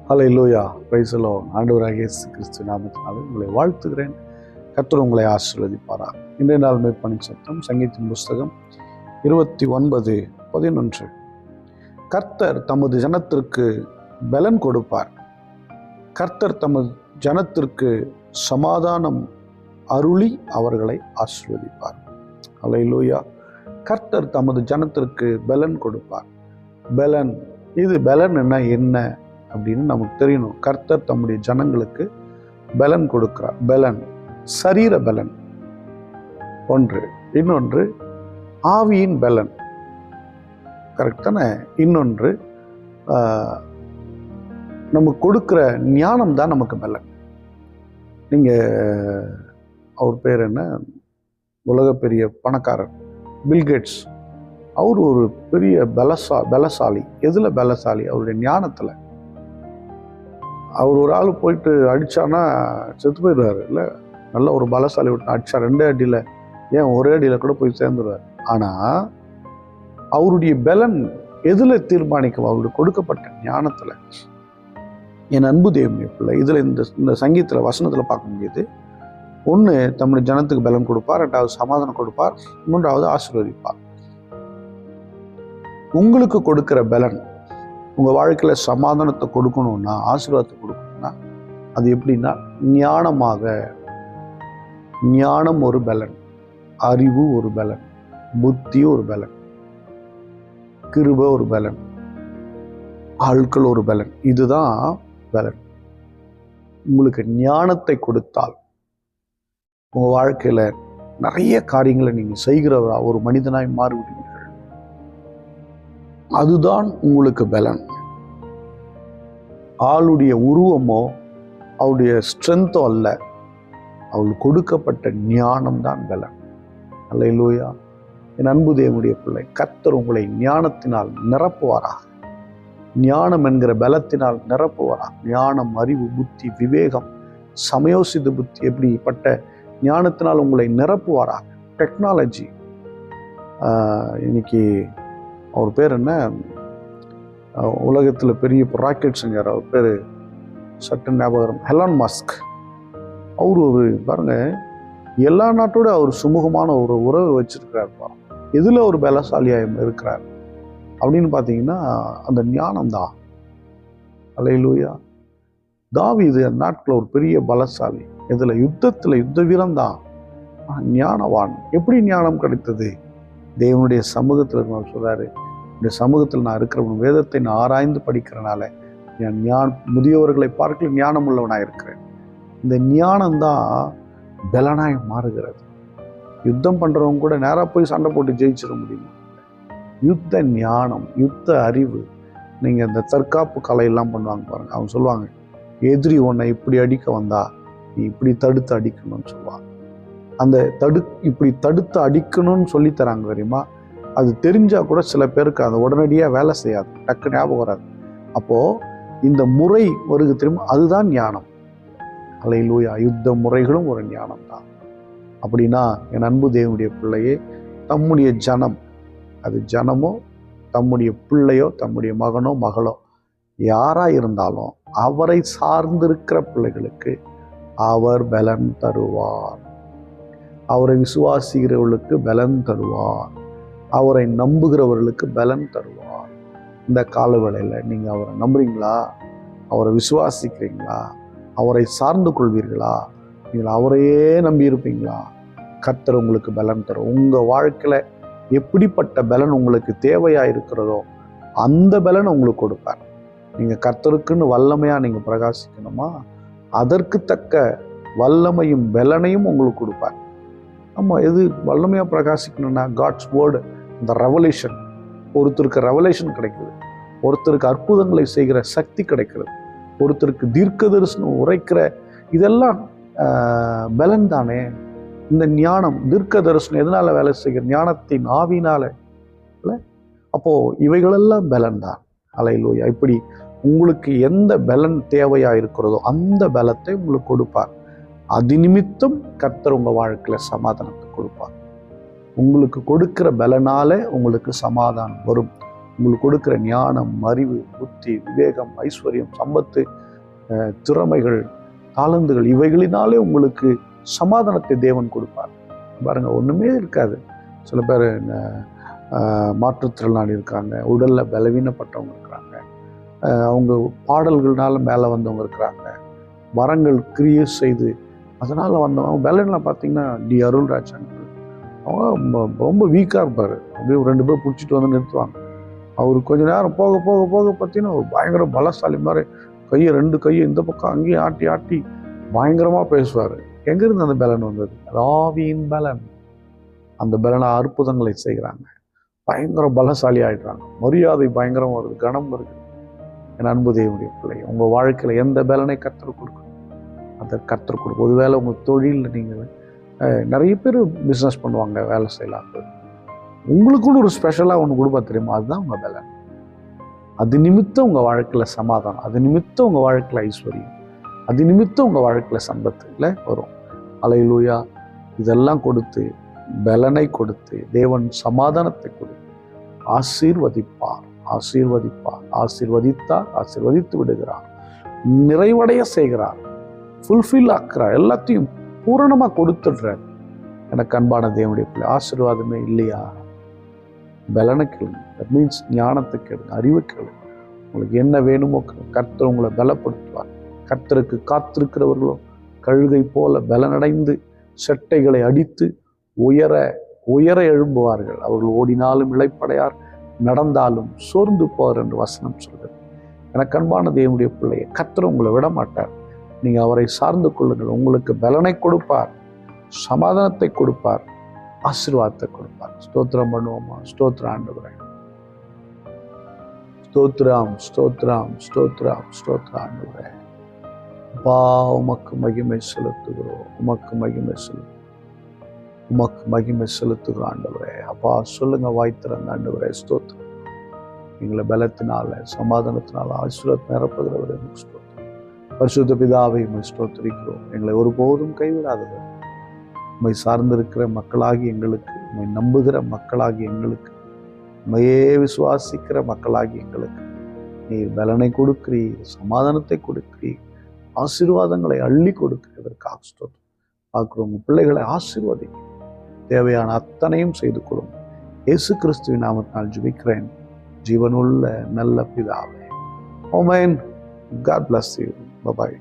Hallelujah, praise the Lord. ஆண்டவராகிய இயேசு கிறிஸ்து நாமத்தினாலே உங்களை வாழ்த்துகிறேன். கர்த்தர் உங்களை ஆசீர்வதிப்பாராக. இன்றைய நாள் மேற்பணி சத்தம் சங்கீதத்தின் புஸ்தகம் 29:11. கர்த்தர் தமது ஜனத்திற்கு பலன் கொடுப்பார். கர்த்தர் தமது ஜனத்திற்கு சமாதானம் அருளி அவர்களை ஆசீர்வதிப்பார். ஹல்லேலூயா. கர்த்தர் தமது ஜனத்திற்கு பலன் கொடுப்பார். பலன், இது பலன் என்ன அப்படின்னு நமக்கு தெரியணும். கர்த்தர் தம்முடைய ஜனங்களுக்கு பலன் கொடுக்கிறார். பலன், சரீர பலன் ஒன்று, இன்னொன்று ஆவியின் பலன், கரெக்ட் தானே? இன்னொன்று நமக்கு கொடுக்கிற ஞானம் தான் நமக்கு பலன். நீங்க அவர் பேர் என்ன, உலக பெரிய பணக்காரர் பில்கேட்ஸ், அவர் ஒரு பெரிய பலசாலி. எதுல பலசாலி? அவருடைய ஞானத்துல. அவர் ஒரு ஆள் போயிட்டு அடிச்சானா செத்து போயிடுவாரு. இல்லை, நல்ல ஒரு பலசாலி விட்டு அடிச்சா 2 அடியில், ஏன் 1 அடியில் கூட போய் சேர்ந்துருவார். ஆனா அவருடைய பலன் எதுல தீர்மானிக்கும்? அவருடைய கொடுக்கப்பட்ட ஞானத்துல. என் அன்பு தேவனுடைய பிள்ளை, இதுல இந்த சங்கீதத்துல வசனத்துல பார்க்க முடியுது. 1, தம்முடைய ஜனத்துக்கு பலன் கொடுப்பார். 2வது சமாதானம் கொடுப்பார். 3வது ஆசீர்வதிப்பார். உங்களுக்கு கொடுக்கிற பலன், உங்க வாழ்க்கையில சமாதானத்தை கொடுக்கணும்னா, ஆசீர்வாதத்தை கொடுக்கணும்னா, அது எப்படின்னா ஞானமாக. ஞானம் ஒரு பலன், அறிவு ஒரு பலன், புத்தி ஒரு பலன், கிருபை ஒரு பலன், ஆட்கள் ஒரு பலன். இதுதான் பலன். உங்களுக்கு ஞானத்தை கொடுத்தால் உங்க வாழ்க்கையில நிறைய காரியங்களை நீங்க செய்கிறவரா ஒரு மனிதனாய் மாறிவிடுவீர்கள். அதுதான் உங்களுக்கு பலன். ஆளுடைய உருவமோ அவருடைய ஸ்ட்ரென்த்தோ அல்ல, அவளுக்கு கொடுக்கப்பட்ட ஞானம் தான் பலன். அல்லேலூயா. என் அன்பு தேவனுடைய பிள்ளை, கர்த்தர் உங்களை ஞானத்தினால் நிரப்புவாராக. ஞானம் என்கிற பலத்தினால் நிரப்புவாராக. ஞானம், அறிவு, புத்தி, விவேகம், சமயோசித புத்தி, எப்படிப்பட்ட ஞானத்தினால் உங்களை நிரப்புவாராக. டெக்னாலஜி, இன்னைக்கு அவர் பேர் என்ன, உலகத்தில் பெரிய ராக்கெட் செஞ்சார், அவர் பேர் சட்டன் ஞாபகம், எலான் மஸ்க். அவர் ஒரு பாருங்க, எல்லா நாட்டோட அவர் சுமூகமான ஒரு உறவு வச்சிருக்கிறார். எதுல ஒரு பலசாலியாக இருக்கிறார் அப்படின்னு பார்த்தீங்கன்னா அந்த ஞானம் தான். அல்லேலூயா. தாவீது அந்த நாட்கள் ஒரு பெரிய பலசாலி. இதுல யுத்தத்துல யுத்த வீரம் தான், ஞானவான். எப்படி ஞானம் கிடைத்தது? தேவனுடைய சமூகத்தில் இருக்கிற சொல்றாரு, இந்த சமூகத்தில் நான் இருக்கிற வேதத்தை நான் ஆராய்ந்து படிக்கிறனால நான் முதியவர்களை பார்க்க ஞானம் உள்ளவனாக இருக்கிறேன். இந்த ஞானம்தான் பலனாய் மாறுகிறது. யுத்தம் பண்றவங்க கூட நேராக போய் சண்டை போட்டு ஜெயிச்சிட முடியுமா? யுத்த ஞானம், யுத்த அறிவு. நீங்க இந்த தற்காப்பு கலையெல்லாம் பண்ணுவாங்க பாருங்க. அவங்க சொல்லுவாங்க, எதிரி உன்னை இப்படி அடிக்க வந்தா நீ இப்படி தடுத்து அடிக்கணும்னு சொல்லுவாங்க. அந்த இப்படி தடுத்து அடிக்கணும்னு சொல்லி தராங்க தெரியுமா? அது தெரிஞ்சா கூட சில பேருக்கு அது உடனடியாக வேலை செய்யாது, டக்கு ஞாபகம் வராது. அப்போ இந்த முறை வருது தெரியுமா, அதுதான் ஞானம். அல்லேலூயா. யுத்த முறைகளும் ஒரு ஞானம் தான். அப்படின்னா என் அன்பு தேவனுடைய பிள்ளையே, தம்முடைய ஜனம், அது ஜனமோ தம்முடைய பிள்ளையோ தம்முடைய மகனோ மகளோ யாரா இருந்தாலும் அவரை சார்ந்திருக்கிற பிள்ளைகளுக்கு அவர் பலன் தருவார். அவரை விசுவாசிக்கிறவர்களுக்கு பலன் தருவார். அவரை நம்புகிறவர்களுக்கு பலன் தருவார். இந்த காலவேளையில் நீங்க அவரை நம்புறீங்களா? அவரை விசுவாசிக்கிறீங்களா? அவரை சார்ந்து கொள்வீர்களா? நீங்கள் அவரையே நம்பி இருப்பீங்களா? கர்த்தர் உங்களுக்கு பலன் தரும். உங்க வாழ்க்கையில எப்படிப்பட்ட பலன் உங்களுக்கு தேவையா இருக்கிறதோ அந்த பலனை உங்களுக்கு கொடுப்பார். நீங்க கர்த்தருக்குன்னு வல்லமையா நீங்க பிரகாசிக்கணுமா, அதற்கு தக்க வல்லமையும் பலனையும் உங்களுக்கு கொடுப்பார். ஆமா, எது வல்லமையா பிரகாசிக்கணும்னா காட்ஸ் வேர்டு, இந்த ரெவலேஷன். ஒருத்தருக்கு ரெவலேஷன் கிடைக்குது, ஒருத்தருக்கு அற்புதங்களை செய்கிற சக்தி கிடைக்கிறது, ஒருத்தருக்கு தீர்க்க தரிசனம் உரைக்கிற, இதெல்லாம் பலன் தானே. இந்த ஞானம், தீர்க்க தரிசனம் எதனால வேலை செய்கிற? ஞானத்தின் ஆவினால. அப்போ இவைகளெல்லாம் பலன் தான். அல்லேலூயா. இப்படி உங்களுக்கு எந்த பலன் தேவையா இருக்கிறதோ அந்த பலத்தை உங்களுக்கு கொடுப்பார். அது நிமித்தம் கர்த்தர் உங்க வாழ்க்கையில சமாதானத்தை கொடுப்பார். உங்களுக்கு கொடுக்கிற பலனால உங்களுக்கு சமாதானம் வரும். உங்களுக்கு கொடுக்குற ஞானம், அறிவு, புத்தி, விவேகம், ஐஸ்வர்யம், சம்பத்து, திறமைகள், தாளந்துகள், இவைகளினாலே உங்களுக்கு சமாதானத்தை தேவன் கொடுப்பார். பாருங்க, ஒண்ணுமே இருக்காது. சில பேர் மாற்றுத்திறனாளி இருக்காங்க, உடல்ல பலவீனப்பட்டவங்க இருக்கிறாங்க, அவங்க பாடல்கள்னால மேலே வந்தவங்க இருக்கிறாங்க, வரங்கள் கிரியேட் செய்து அதனால வந்தவங்க. பலன்ல பார்த்தீங்கன்னா டி அருள்ராஜ் அவங்க ரொம்ப வீக்காக இருப்பார். அப்படியே 2 பேர் பிடிச்சிட்டு வந்து நிறுத்துவாங்க. அவர் கொஞ்ச நேரம் போக போக போக பார்த்தீங்கன்னா ஒரு பயங்கர பலசாலி மாதிரி கையை 2 கையை இந்த பக்கம் அங்கேயும் ஆட்டி ஆட்டி பயங்கரமாக பேசுவார். எங்கேருந்து அந்த பலன் வந்தது? ஆவியின் பலன். அந்த பலனை அற்புதங்களை செய்கிறாங்க, பயங்கர பலசாலி ஆகிடுறாங்க, மரியாதை பயங்கரம் வருது, கனம் வருது. என் அன்பு தேவனுடைய பிள்ளை, உங்கள் வாழ்க்கையில் எந்த பலனை கர்த்தர் கொடுக்கணும் அதை கர்த்தர் கொடுக்கும். ஒருவேளை உங்கள் தொழிலில் நீங்கள் நிறைய பேர் பிஸ்னஸ் பண்ணுவாங்க, வேலை செய்யலாம், உங்களுக்குன்னு ஒரு ஸ்பெஷலாக ஒன்று கொடுப்பா தெரியுமா? அதுதான் உங்கள் பலன். அது நிமித்தம் உங்கள் வாழ்க்கையில் சமாதானம், அது நிமித்தம் உங்கள் வாழ்க்கையில் ஐஸ்வர்யம், அது நிமித்தம் உங்கள் வாழ்க்கையில் சம்பத்தில் வரும். அல்லேலூயா. இதெல்லாம் கொடுத்து பலனை கொடுத்து தேவன் சமாதானத்தை கொடுத்து ஆசீர்வதிப்பார், ஆசீர்வதிப்பார், ஆசீர்வதித்தார், ஆசீர்வதித்து விடுகிறார், நிறைவடைய செய்கிறார், ஃபுல்ஃபில் ஆக்குறார், எல்லாத்தையும் பூரணமாக கொடுத்துடுறார். எனக்கு அன்பான தேவனுடைய பிள்ளை, ஆசீர்வாதமே இல்லையா? பலனை கேளுங்க. தட் மீன்ஸ் ஞானத்தை கேளுங்க, அறிவை கேளுங்க. உங்களுக்கு என்ன வேணுமோ கர்த்தர் உங்களை பலப்படுத்துவார். கர்த்தருக்கு காத்திருக்கிறவர்களோ கழுகை போல பலனடைந்து செட்டைகளை அடித்து உயர உயர எழும்புவார்கள். அவர்கள் ஓடினாலும் இளைப்படையார், நடந்தாலும் சோர்ந்து போவார் என்று வசனம் சொல்கிறது. எனக்கு அன்பான தேவனுடைய பிள்ளையை, கர்த்தர் உங்களை விட மாட்டார். நீங்கள் அவரை சார்ந்து கொள்ளுங்கள். உங்களுக்கு பலனை கொடுப்பார், சமாதானத்தை கொடுப்பார், ஆசீர்வாதத்தை கொடுப்பார். ஸ்தோத்திரம் பண்ணுவோமா? ஸ்தோத்திரம் ஆண்டவரே, ஸ்தோத்திரம், ஸ்தோத்திரம், ஸ்தோத்திரம், ஸ்தோத்திரம் ஆண்டவரே. அப்பா, உமக்கு மகிமை செலுத்துகிறோம், உமக்கு மகிமை செலுத்துகிறோம், உமக்கு மகிமை செலுத்துகிறோம் ஆண்டவரே. அப்பா, சொல்லுங்க வாய் திறந்த ஆண்டவரே. ஸ்தோத்திரம். எங்களை பலத்தினால, சமாதானத்தினால ஆசீர்வாதத்தை நிரப்புகிறவரே எனக்கு ஸ்தோத்திரம். பரிசுத்த பிதாவை உம்மை ஸ்தோத்திரிக்கிறோம். எங்களை ஒருபோதும் கைவிடாதவர், உம்மை சார்ந்திருக்கிற மக்களாகி எங்களுக்கு, உம்மை நம்புகிற மக்களாகி எங்களுக்கு, உம்மையே விசுவாசிக்கிற மக்களாகி எங்களுக்கு நீர் பலனை கொடுக்கிறீர், சமாதானத்தை கொடுக்கிறீர், ஆசீர்வாதங்களை அள்ளி கொடுக்கிறதற்காக ஸ்தோத்திரம். பார்க்குற உங்கள் பிள்ளைகளை ஆசீர்வதிங்க, தேவையான அத்தனையும் செய்து கொள்ளும். இயேசு கிறிஸ்துவின் நாமத்தினால் ஜெபிக்கிறேன் ஜீவனுள்ள நல்ல பிதாவே. ஆமென். God bless you. Bye-bye.